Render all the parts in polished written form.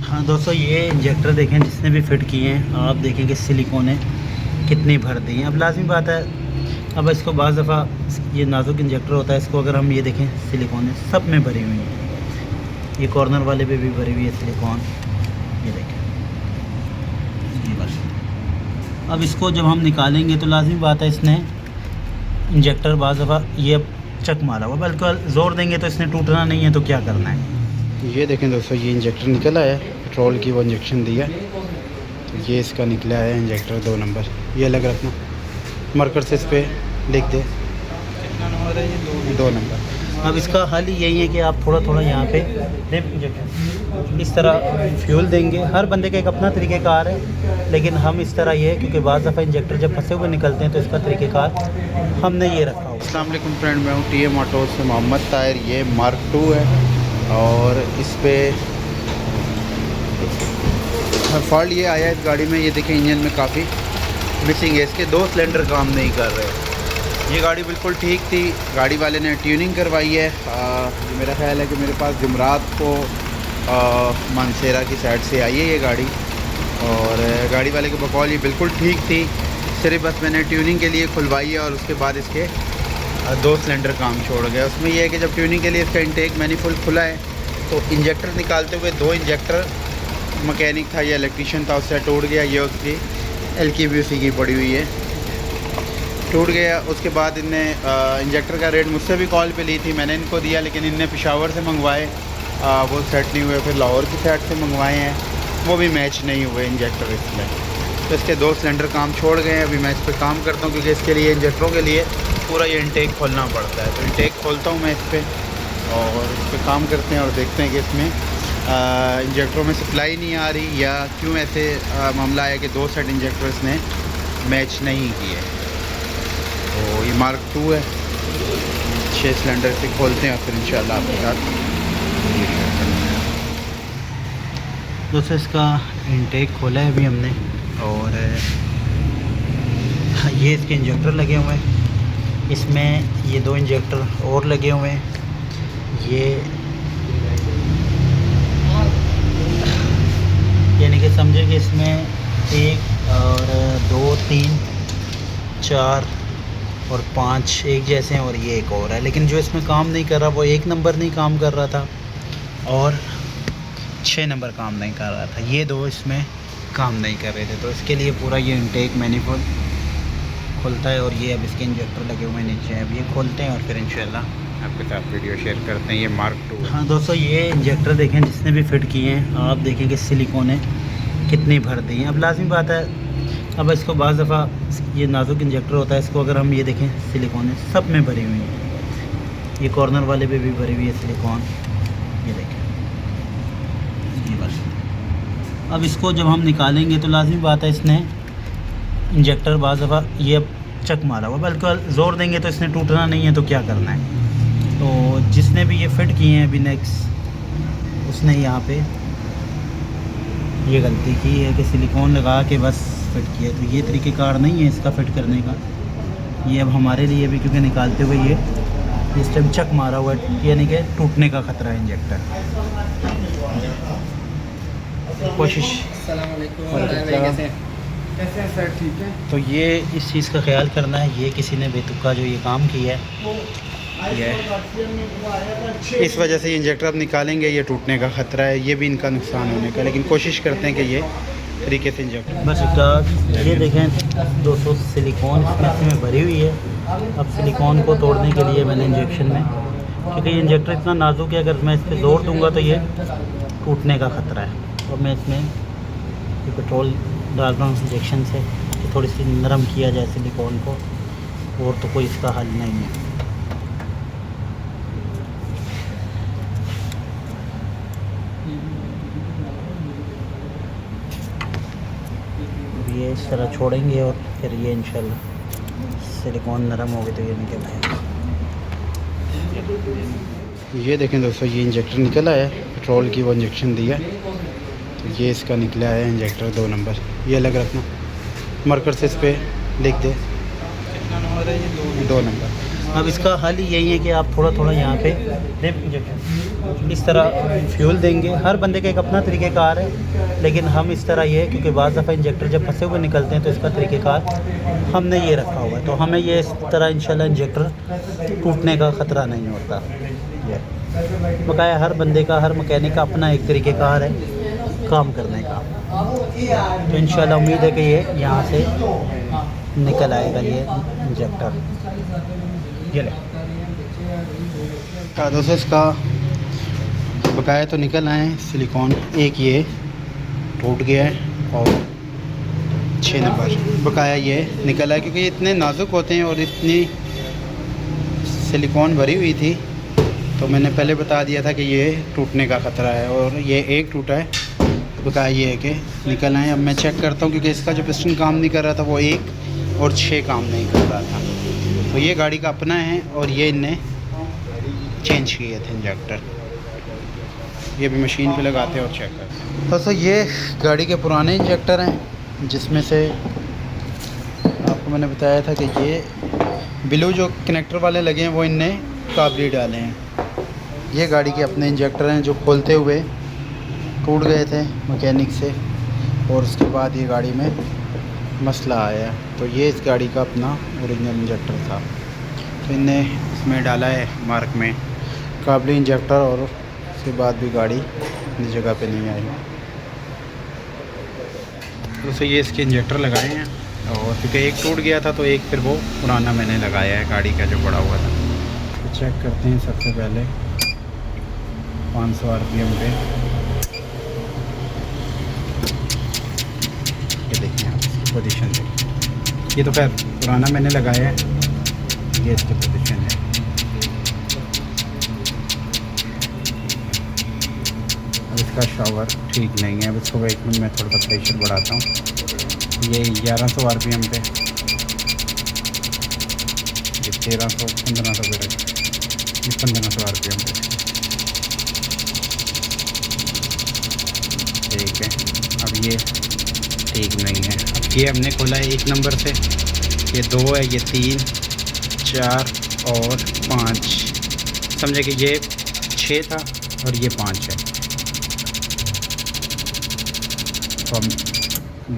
हाँ दोस्तों, ये इंजेक्टर देखें जिसने भी फिट किए हैं, आप देखेंगे सिलिकॉन है कितनी भर दी है। अब लाजमी बात है, अब इसको बाज़ दफ़ा ये नाजुक इंजेक्टर होता है, इसको अगर हम ये देखें सिलिकॉन है सब में भरी हुई है। ये कॉर्नर वाले पे भी भरी हुई है सिलिकॉन, ये देखें ये बस। अब इसको जब हम निकालेंगे तो लाजमी बात है, इसने इंजेक्टर बाज़ दफ़ा ये चक मारा हुआ, बल्कि ज़ोर देंगे तो इसने टूटना नहीं है, तो क्या करना है। ये देखें दोस्तों, ये इंजेक्टर निकला है, पेट्रोल की वो इंजेक्शन दिया, तो ये इसका निकला है इंजेक्टर 2 नंबर। ये अलग रखना, मार्कर से इस पर लिख दे कितना नंबर है, ये 2 नंबर। अब इसका हल यही है कि आप थोड़ा थोड़ा यहाँ पे इंजेक्शन इस तरह फ्यूल देंगे। हर बंदे का एक अपना तरीक़ेकार है, लेकिन हम इस तरह ये है क्योंकि बाज़ दफ़ा इंजेक्टर जब फंसे हुए निकलते हैं तो इसका तरीक़ेकार हमने ये रखा हुआ। अस्सलाम वालेकुम फ्रेंड, मैं हूँ TM ऑटो से मोहम्मद ताहिर। ये मार्क 2 है और इस पर फॉल्ट ये आया है इस गाड़ी में। ये देखें इंजन में काफ़ी मिसिंग है, इसके 2 सिलेंडर काम नहीं कर रहे। ये गाड़ी बिल्कुल ठीक थी, गाड़ी वाले ने ट्यूनिंग करवाई है। मेरा ख्याल है कि मेरे पास जुमरात को मानसेरा की साइड से आई है ये गाड़ी, और गाड़ी वाले के बकौल ये बिल्कुल ठीक थी, सिर्फ बस मैंने ट्यूनिंग के लिए खुलवाई है और उसके बाद इसके 2 सिलेंडर काम छोड़ गया। उसमें यह है कि जब ट्यूनिंग के लिए इसका इंटेक मैनिफोल्ड खुला है तो इंजेक्टर निकालते हुए 2 इंजेक्टर मैकेनिक था या इलेक्ट्रीशियन था, उससे टूट गया। ये उसकी LKB उसी की पड़ी हुई है, टूट गया। उसके बाद इनने इंजेक्टर का रेट मुझसे भी कॉल पे ली थी, मैंने इनको दिया, लेकिन इनने पेशावर से मंगवाए, वो सेट नहीं हुए। फिर लाहौर की साइड से मंगवाए हैं, वो भी मैच नहीं हुए इंजेक्टर, इसलिए तो इसके 2 सिलेंडर काम छोड़ गए हैं। अभी मैं इस पर काम करता हूँ क्योंकि इसके लिए इंजेक्टरों के लिए पूरा ये इंटेक खोलना पड़ता है, तो इंटेक खोलता हूँ मैं इस पर और इस पर काम करते हैं और देखते हैं कि इसमें इंजेक्टरों में सप्लाई नहीं आ रही या क्यों ऐसे मामला आया कि 2 सेट इंजेक्टर्स ने मैच नहीं किए। तो ये मार्क 2 है, 6 सिलेंडर से खोलते हैं और फिर इंशाल्लाह आपके साथ। दोस्तों इसका इंटेक खोला है अभी हमने, और ये इसके इंजेक्टर लगे हुए हैं, इसमें ये 2 इंजेक्टर और लगे हुए हैं। ये यानी कि समझे कि इसमें 1 और 2 3 4 और 5 एक जैसे हैं, और ये एक और है। लेकिन जो इसमें काम नहीं कर रहा वो 1 नंबर नहीं काम कर रहा था और 6 नंबर काम नहीं कर रहा था, ये 2 इसमें काम नहीं कर रहे थे। तो इसके लिए पूरा ये इंटेक मैनिफोल्ड खुलता है और ये अब इसके इंजेक्टर लगे हुए नीचे। अब ये खोलते हैं और फिर इंशाल्लाह आपके साथ वीडियो शेयर करते हैं। ये मार्क 2 है। हाँ दोस्तों, ये इंजेक्टर देखें जिसने भी फिट किए हैं, आप देखेंगे सिलिकॉन है कितनी भर दी है। अब लाजमी बात है, अब इसको बाज़ दफ़ा ये नाजुक इंजेक्टर होता है, इसको अगर हम ये देखें सिलिकॉन है सब में भरी हुई है। ये कॉर्नर वाले पे भी भरी हुई है सिलिकॉन, ये देखें ये बस। अब इसको जब हम निकालेंगे तो लाजमी बात है, इसने इंजेक्टर बाज़ दफ़ा ये चक मारा हुआ, बल्कि ज़ोर देंगे तो इसने टूटना नहीं है, तो क्या करना है। तो जिसने भी ये फ़िट किए हैं अभी नेक्स्ट, उसने यहाँ पे ये गलती की है कि सिलिकॉन लगा के बस फिट किया। तो ये तरीक़ेकार नहीं है इसका फ़िट करने का। ये अब हमारे लिए भी, क्योंकि निकालते हुए ये इस टाइम चक मारा हुआ है, यानी कि टूटने का ख़तरा है इंजेक्टर। कोशिश कैसे हैं सर, ठीक है। तो ये इस चीज़ का ख्याल करना है, ये किसी ने बेतुका जो ये काम किया है, ये इस वजह से ये इंजेक्टर अब निकालेंगे, ये टूटने का ख़तरा है, ये भी इनका नुकसान होने का, लेकिन कोशिश करते हैं कि ये तरीके से इंजेक्टर बस इसका ये देखें 200 सिलिकॉन इसमें भरी हुई है। अब सिलिकॉन को तोड़ने के लिए मैंने इंजेक्शन में, क्योंकि ये इंजेक्टर इतना नाजुक है, अगर मैं इस पर ज़ोर दूंगा तो ये टूटने का ख़तरा है। और मैं इसमें ये पेट्रोल डाल रहा हूँ इंजेक्शन से कि थोड़ी सी नरम किया जाए सिलिकॉन को, और तो कोई इसका हल नहीं है। ये इस तरह छोड़ेंगे और फिर ये इंशाल्लाह सिलिकॉन नरम होगी तो ये निकल आएगा। ये देखें दोस्तों, ये इंजेक्टर निकला है, पेट्रोल की वो इंजेक्शन दिया, तो ये इसका निकला है इंजेक्टर 2 नंबर। ये अलग रखना, मार्कर से इस पर लिख दे कितना नंबर है, ये 2 नंबर। अब इसका हल ही यही है कि आप थोड़ा थोड़ा यहाँ पे डिप इंजेक्शन इस तरह फ्यूल देंगे। हर बंदे का एक अपना तरीक़ेकार है, लेकिन हम इस तरह ये, क्योंकि बाज़ दफ़ा इंजेक्टर जब फंसे हुए निकलते हैं तो इसका तरीक़ेकार हमने ये रखा हुआ है, तो हमें ये इस तरह इंशाल्लाह इंजेक्टर टूटने का ख़तरा नहीं होता। ये बकाया हर बंदे का, हर मैकेनिक का अपना एक तरीक़ेकार है काम करने का। तो इंशाल्लाह उम्मीद है कि ये यहाँ से निकल आएगा ये इंजेक्टर। ये ले दोस्तों, इसका बकाया तो निकल आए हैं सिलिकॉन, एक ये टूट गया है और 6 नंबर बकाया ये निकल आया, क्योंकि ये इतने नाजुक होते हैं और इतनी सिलिकॉन भरी हुई थी, तो मैंने पहले बता दिया था कि ये टूटने का ख़तरा है। और ये एक टूटा है, बकाया ये है कि निकल आए। अब मैं चेक करता हूँ, क्योंकि इसका जो पिस्टन काम नहीं कर रहा था वो 1 और 6 काम नहीं कर रहा था। तो ये गाड़ी का अपना है और ये इनने चेंज किए थे इंजेक्टर। ये भी मशीन पे लगाते हैं और चेक करते हैं। दोस्तों ये गाड़ी के पुराने इंजेक्टर हैं, जिसमें से आपको मैंने बताया था कि ये ब्लू जो कनेक्टर वाले लगे हैं वो इनने काबली डाले हैं। ये गाड़ी के अपने इंजेक्टर हैं जो खोलते हुए टूट गए थे मैकेनिक से, और उसके बाद ये गाड़ी में मसला आया। तो ये इस गाड़ी का अपना ओरिजिनल इंजेक्टर था, तो इनने इसमें डाला है मार्क में काबली इंजेक्टर, और उसके बाद भी गाड़ी इस जगह पे नहीं आई। तो ये इसके इंजेक्टर लगाए हैं, और क्योंकि एक टूट गया था तो एक फिर वो पुराना मैंने लगाया है गाड़ी का जो बड़ा हुआ था। तो चेक करते हैं सबसे पहले 500 RPM पे। ये देखिए आप इसकी पोजीशन देखिए, ये तो खैर पुराना मैंने लगाया है, ये इसकी पोजीशन है। अब इसका शावर ठीक नहीं है, अब इसको 1 मिनट में थोड़ा सा प्रेशर बढ़ाता हूँ। ये 1100 RPM पे, ये 1300 1500 पे रख, ये 1500 RPM पे। ठीक है, अब ये ठीक नहीं है। अब ये हमने खोला है 1 नंबर से, ये 2 है, ये 3 4 और 5, समझे कि ये 6 था और ये 5 है। तो हम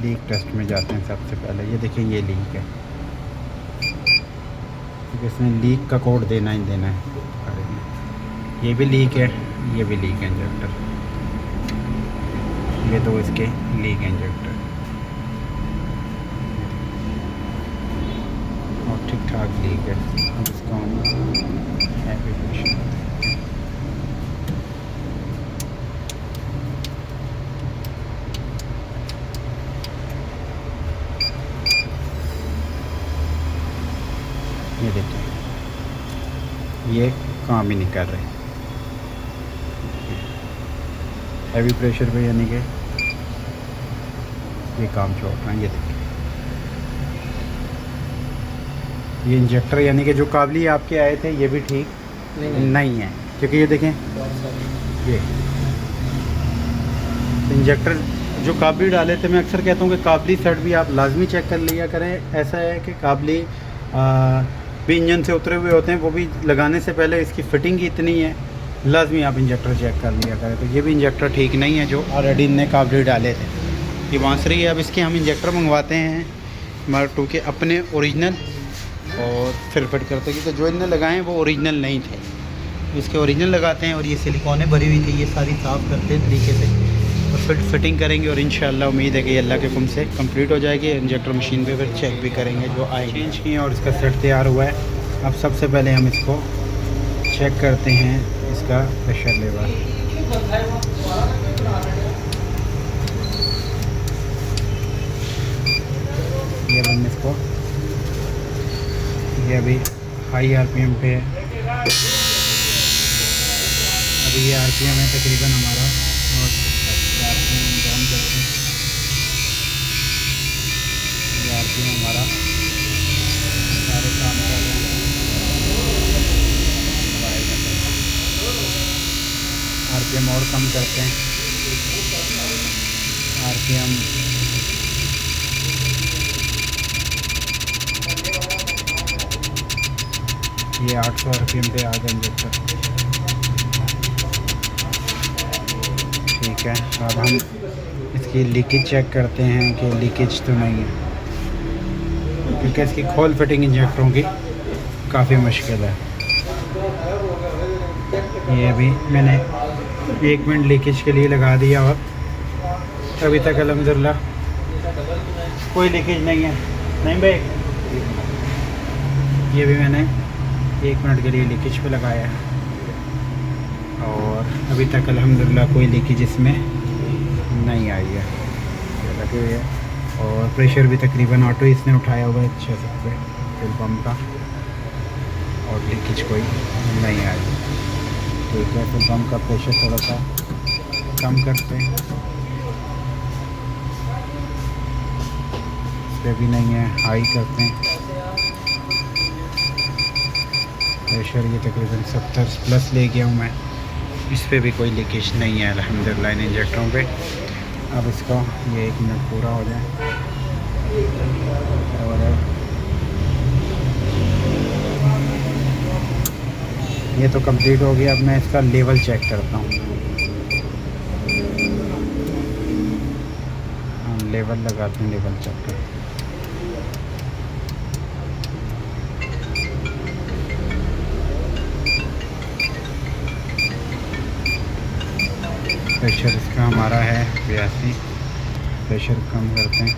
लीक टेस्ट में जाते हैं सबसे पहले। ये देखिए ये लीक है, क्योंकि इसमें लीक का कोड देना ही देना है। ये भी लीक है, ये भी लीक है इंजेक्टर, ये 2 इसके लीक इंजेक्टर, और ठीक ठाक लीक है। अब इसको हम हैवी प्रेशर, ये देखिए ये काम ही नहीं कर रहे हैवी प्रेशर पे, यानी कि ये काम छोड़ रहे हैं। ये देखिए ये इंजेक्टर, यानी कि जो काबली आपके आए थे ये भी ठीक नहीं है, क्योंकि ये देखें ये इंजेक्टर जो काबली डाले थे, मैं अक्सर कहता हूँ कि काबली सेट भी आप लाजमी चेक कर लिया करें। ऐसा है कि काबली भी इंजन से उतरे हुए होते हैं, वो भी लगाने से पहले इसकी फिटिंग ही इतनी है, लाजमी आप इंजेक्टर चेक कर लिया करें। तो ये भी इंजेक्टर ठीक नहीं है जो ऑलरेडी इनने काबली डाले थे। ये बांसुरी है, अब इसके हम इंजेक्टर मंगवाते हैं मार्क 2 के अपने ओरिजिनल, और फिर फिट करते हैं, क्योंकि जो इनने लगाए हैं वो ओरिजिनल नहीं थे, इसके ओरिजिनल लगाते हैं। और ये सिलिकॉने भरी हुई थी, ये सारी साफ़ करते हैं तरीके से और फिटिंग करेंगे, और इंशाल्लाह उम्मीद है कि अल्लाह के हुक्म से कंप्लीट हो जाएगी। इंजेक्टर मशीन पे फिर चेक भी करेंगे जो आए चेंज किए, और इसका सेट तैयार हुआ है। अब सबसे पहले हम इसको चेक करते हैं, इसका प्रेशर लेवल। ये हम इसको, ये अभी हाई RPM पे है, अभी ये RPM है तकरीबन हमारा, और RPM डाउन करते हैं, ये RPM हमारा सारे काम कर रहे हैं। RPM और कम करते हैं, RPM ये 800 RPM पे आ गया इंजेक्टर। ठीक है, अब हम इसकी लीकेज चेक करते हैं कि लीकेज तो नहीं है, क्योंकि इसकी खोल फिटिंग इंजेक्टरों की काफ़ी मुश्किल है। ये अभी मैंने 1 मिनट लीकेज के लिए लगा दिया और अभी तक अल्हम्दुलिल्लाह कोई लीकेज नहीं है। नहीं भाई, ये भी मैंने 1 मिनट के लिए लीकेज पे लगाया है और अभी तक अल्हम्दुलिल्लाह कोई लीकेज इसमें नहीं आई है, लगी हुई है। और प्रेशर भी तकरीबन ऑटो इसने उठाया हुआ है 600 पे फ्यूल पम्प का, और लीकेज कोई नहीं आई। ठीक है, फ्यूल पम्प का प्रेशर थोड़ा सा कम करते हैं, इस पर भी नहीं है, हाई करते हैं। प्रेशर ये तकरीबन 70 प्लस ले गया हूँ मैं, इस पर भी कोई लीकेज नहीं है अल्हम्दुलिल्लाह इन इंजेक्टरों पे। अब इसको ये 1 मिनट पूरा हो जाए और ये तो कंप्लीट हो गया। अब मैं इसका लेवल चेक करता हूँ। लेवल लगाते हैं, लेवल चेक करते हैं। प्रेशर इसका हमारा है 82, प्रेशर कम करते हैं।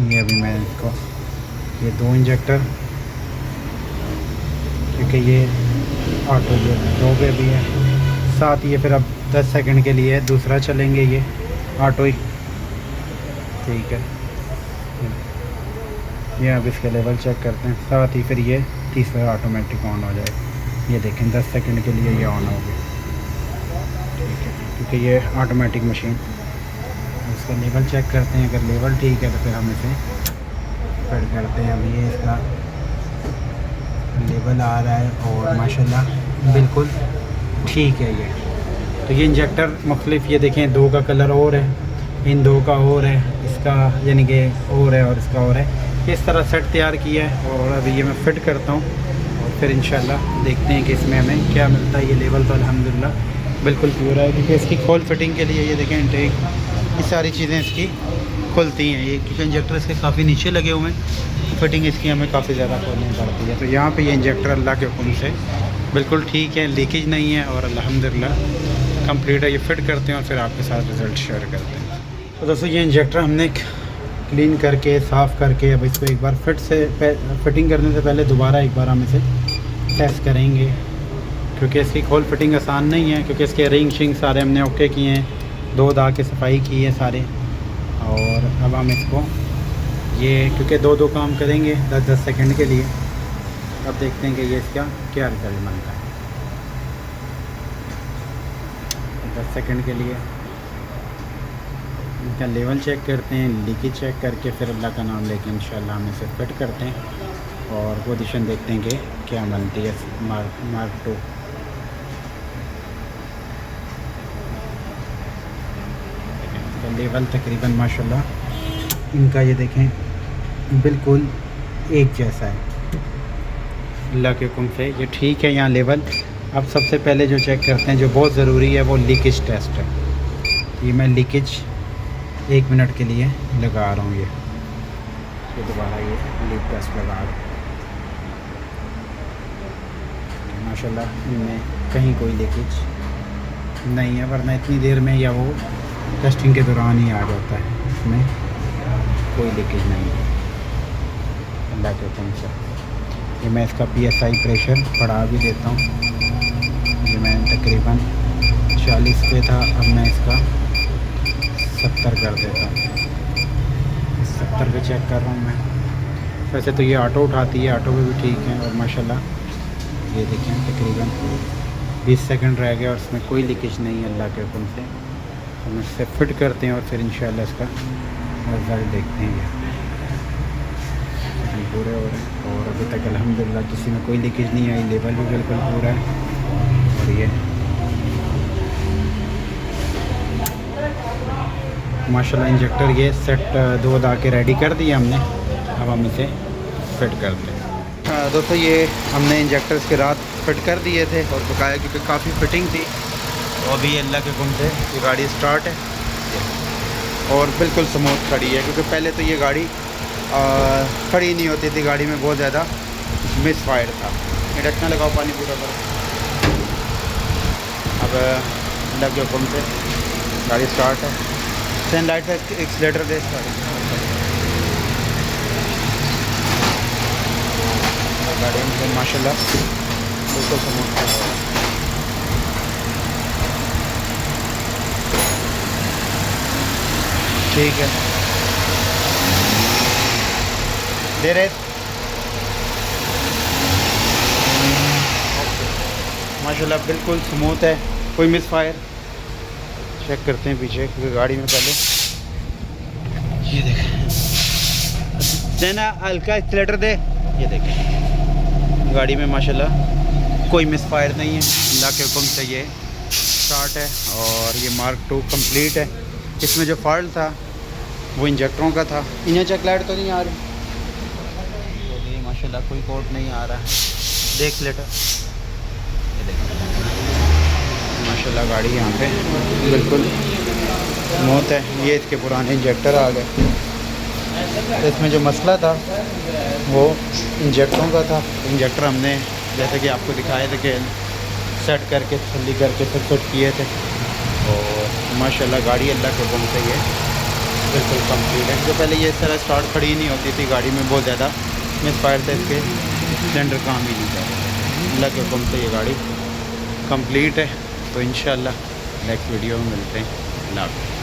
ये अभी मैं इसको ये 2 इंजेक्टर, क्योंकि ये ऑटो जो 2 पे भी है, साथ ये फिर अब 10 सेकंड के लिए दूसरा चलेंगे ये ऑटो ही। ठीक है, ये अब इसका लेवल चेक करते हैं, साथ ही फिर ये तीसरा ऑटोमेटिक ऑन हो जाए। ये देखें 10 सेकंड के लिए ये ऑन हो गया। ठीक है, क्योंकि ये ऑटोमेटिक मशीन। इसका लेवल चेक करते हैं, अगर लेवल ठीक है तो फिर हम इसे फिट करते हैं। अभी ये इसका लेवल आ रहा है और माशाल्लाह बिल्कुल ठीक है ये। तो ये इंजेक्टर मुख्तलिफ, ये देखें 2 का कलर और है, इन 2 का और है, इसका यानी कि और है और इसका और है। इस तरह सेट तैयार किया है और अभी ये मैं फ़िट करता हूँ और फिर इंशाल्लाह देखते हैं कि इसमें हमें क्या मिलता है। ये लेवल तो अल्हम्दुलिल्लाह बिल्कुल पूरा है, क्योंकि इसकी खोल फिटिंग के लिए ये देखें इंटेक, ये सारी चीज़ें इसकी खुलती हैं। ये क्योंकि इंजेक्टर इसके काफ़ी नीचे लगे हुए हैं, फिटिंग इसकी हमें काफ़ी ज़्यादा खोलनी पड़ती है। तो यहाँ पे ये इंजेक्टर अल्लाह के हुक्म से बिल्कुल ठीक है, लीकेज नहीं है और अल्हम्दुलिल्लाह कंप्लीट है। ये फ़िट करते हैं और फिर आपके साथ रिज़ल्ट शेयर करते हैं। तो दोस्तों ये इंजेक्टर हमने क्लीन करके साफ़ करके अब इसको एक बार फिटिंग करने से पहले दोबारा एक बार हम इसे टेस्ट करेंगे, क्योंकि इसकी खोल फिटिंग आसान नहीं है, क्योंकि इसके रिंग शिंग सारे हमने ओके किए हैं, 2 दाग की सफाई की है सारे। और अब हम इसको ये क्योंकि 2 काम करेंगे 10-10 सेकंड के लिए। अब देखते हैं कि ये इसका क्या रिजल्ट बनता है। 10 सेकंड के लिए इनका लेवल चेक करते हैं, लीकेज चेक करके फिर अल्लाह का नाम लेके इंशाल्लाह हम इसे फिट करते हैं और पोजीशन देखते हैं कि क्या बनती है मार्क 2। लेवल तकरीबन माशाल्लाह इनका ये देखें बिल्कुल एक जैसा है अल्लाह के हुक्म से। ये ठीक है यहाँ लेवल। अब सबसे पहले जो चेक करते हैं, जो बहुत ज़रूरी है, वो लीकेज टेस्ट है। ये मैं लीकेज 1 मिनट के लिए लगा रहा हूँ। ये दोबारा ये लीक टेस्ट लगा रहा हूँ। माशाल्लाह इनमें कहीं कोई लीकेज नहीं है, वरना इतनी देर में या वो टेस्टिंग के दौरान ही आ जाता है। इसमें कोई लीकेज नहीं है अल्लाह के हुक्म से। ये मैं इसका PSI प्रेशर बढ़ा भी देता हूँ। ये मैंने तकरीबन 40 पे था, अब मैं इसका 70 कर देता हूँ। 70 पे चेक कर रहा हूँ मैं। वैसे तो ये ऑटो उठाती है, ऑटो पे भी ठीक है। और माशाल्लाह ये देखें तकरीबन 20 सेकंड रह गया और इसमें कोई लीकेज नहीं है अल्लाह के हुक्म से। हम इससे फिट करते हैं और फिर इंशाल्लाह इसका रिज़ल्ट देखते हैं। ये पूरे हो रहे हैं और अभी तक अल्हम्दुलिल्लाह किसी में कोई लीकेज नहीं आई। लेवल भी बिल्कुल पूरा है। और ये माशाल्लाह इंजेक्टर ये सेट 2 दा के रेडी कर दिया हमने। अब हम इसे फिट करते हैं। दोस्तों ये हमने इंजेक्टर्स के रात फिट कर दिए थे और बकाया क्योंकि काफ़ी फिटिंग थी, तो अभी अल्लाह के हुक्म से ये गाड़ी स्टार्ट है और बिल्कुल स्मूथ खड़ी है। क्योंकि पहले तो ये गाड़ी खड़ी नहीं होती थी, गाड़ी में बहुत ज़्यादा मिस फायर था। ये ढक्कन लगाओ, पानी पूरा करो। अब अल्लाह के हुक्म से गाड़ी स्टार्ट है। सेन लाइट का एक्सीलेटर दे गाड़ी में माशाल्लाह बिल्कुल स्मूथ है। ठीक है, दे रहे माशाल्लाह बिल्कुल स्मूथ है, कोई मिस फायर। चेक करते हैं पीछे क्योंकि गाड़ी में पहले ये देखें देना हल्का एक्सीलेटर दे। ये देखें गाड़ी में माशाल्लाह कोई मिस फायर नहीं है, अल्लाह के हुक्म से ये स्टार्ट है। और ये मार्क 2 कंप्लीट है। इसमें जो फॉल्ट था वो इंजेक्टरों का था। इंजन चेक लाइट तो नहीं आ रही, तो माशाल्लाह कोई कोट नहीं आ रहा है। देख लेटर, ये देख माशाल्लाह गाड़ी यहाँ पे बिल्कुल स्मूथ है। ये इसके पुराने इंजेक्टर आ गए। इसमें जो मसला था वो इंजेक्टरों का था। इंजेक्टर हमने जैसे कि आपको दिखाए थे कि सेट करके तसल्ली करके फिट किए थे। और माशाल्लाह गाड़ी अल्लाह के हुक्म से ये बिल्कुल कंप्लीट है। जो पहले ये इस तरह स्टार्ट खड़ी नहीं होती थी, गाड़ी में बहुत ज़्यादा मिस फायर था, इसके सिलेंडर काम ही नहीं था। अल्लाह के हुक्म से ये गाड़ी कंप्लीट है। तो इंशाल्लाह नेक्स्ट वीडियो में मिलते हैं। अल्लाह हाफ़िज़।